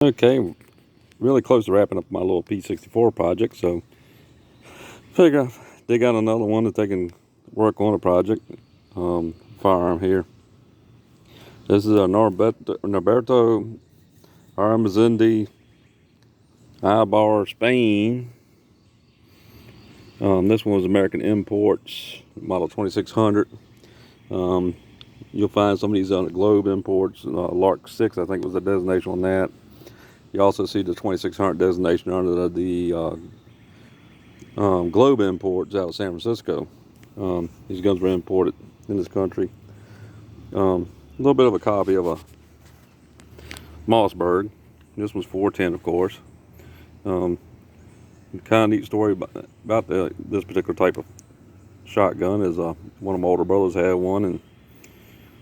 Okay, really close to wrapping up my little P64 project, so figure I'll dig out another one that they can work on a project. Firearm here. This is a Noberto Arizmendi Eibar, Spain. This one was American Imports, model 2600. You'll find some of these on the Globe Imports. Lark 6, I think, was the designation on that. You also see the 2600 designation under the Globe Imports out of San Francisco. These guns were imported in this country. A little bit of a copy of a Mossberg. This was 410, of course. Kind of neat story about this particular type of shotgun is one of my older brothers had one, and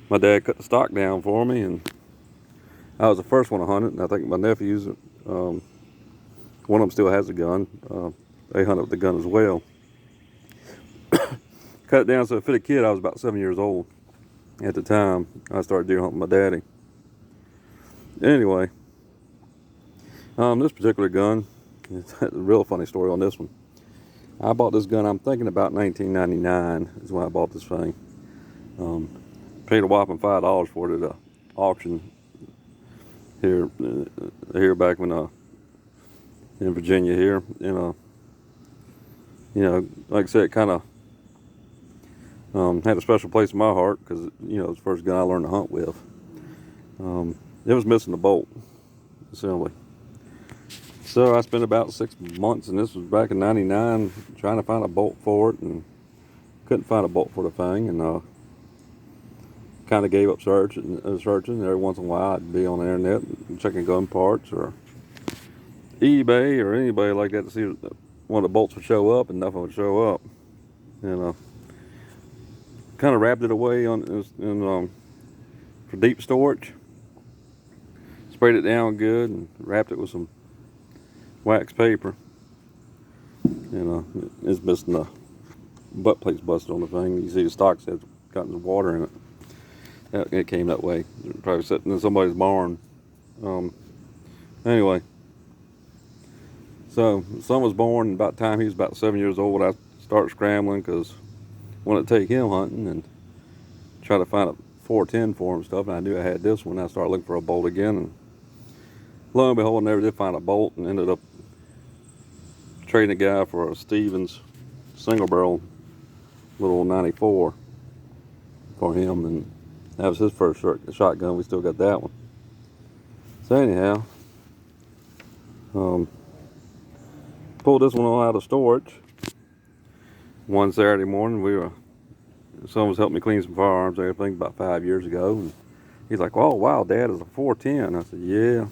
my dad cut the stock down for me, and I was the first one to hunt it, and I think my nephews, one of them still has a gun. They hunted with the gun as well. Cut it down so it fit a kid. I was about 7 years old at the time. I started deer hunting with my daddy. Anyway, this particular gun, it's a real funny story on this one. I bought this gun, I'm thinking about 1999 is when I bought this thing. Paid a whopping $5 for it at an auction here back when in Virginia here. And you know, like I said, it kind of had a special place in my heart because, you know, it was the first gun I learned to hunt with. It was missing the bolt assembly. So I spent about 6 months, and this was back in '99, trying to find a bolt for it, and couldn't find a bolt for the thing, and kind of gave up searching. Every once in a while I'd be on the internet checking gun parts or eBay or anybody like that to see one of the bolts would show up, and nothing would show up. And kind of wrapped it away for deep storage. Sprayed it down good and wrapped it with some wax paper. And it's missing the butt plates busted on the thing. You see the stock has gotten some water in it. It came that way. Probably sitting in somebody's barn. Anyway, so son was born. About the time he was about 7 years old, I started scrambling because I wanted to take him hunting and try to find a 410 for him and stuff. And I knew I had this one. I started looking for a bolt again, and lo and behold, I never did find a bolt, and ended up trading a guy for a Stevens single barrel little 94 for him, and that was his first shotgun. We still got that one. So anyhow, pulled this one out of storage one Saturday morning. Someone was helping me clean some firearms and everything about 5 years ago, and he's like, "Oh wow, Dad, it's a 410." I said, "Yeah."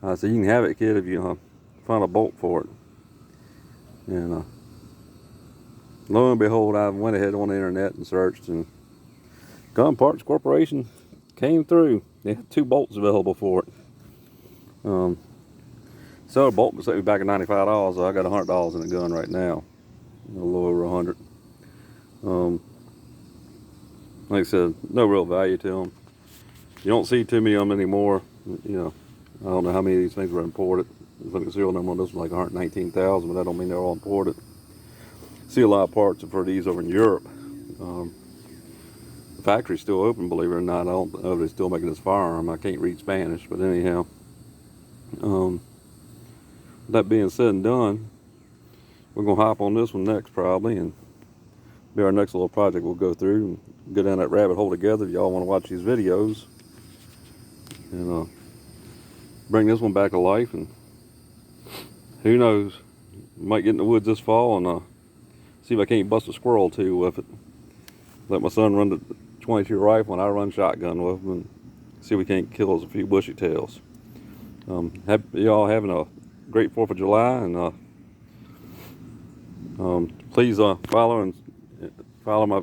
I said, "You can have it, kid, if you find a bolt for it." And lo and behold, I went ahead on the internet and searched, and Gun Parts Corporation came through. They had 2 bolts available for it. So a bolt was set me back at $95, so I got $100 in the gun right now. A little over 100. Like I said, no real value to them. You don't see too many of them anymore. You know, I don't know how many of these things were imported. I think the serial number on this was like 119,000, but that don't mean they're all imported. See a lot of parts for these over in Europe. The factory's still open, believe it or not. I don't know if they're still making this firearm. I can't read Spanish, but anyhow. That being said and done, we're gonna hop on this one next probably, and be our next little project we'll go through and go down that rabbit hole together. If y'all want to watch these videos, and bring this one back to life, and who knows, might get in the woods this fall and see if I can't bust a squirrel or two with it. Let my son run the 22 rifle and I run shotgun with him, and see if we can't kill us a few bushy tails. Y'all having a great 4th of July, and please follow my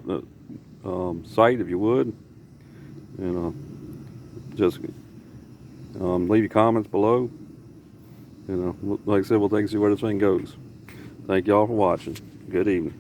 site if you would, and just leave your comments below. Like I said, we'll take and see where this thing goes. Thank y'all for watching. Good evening.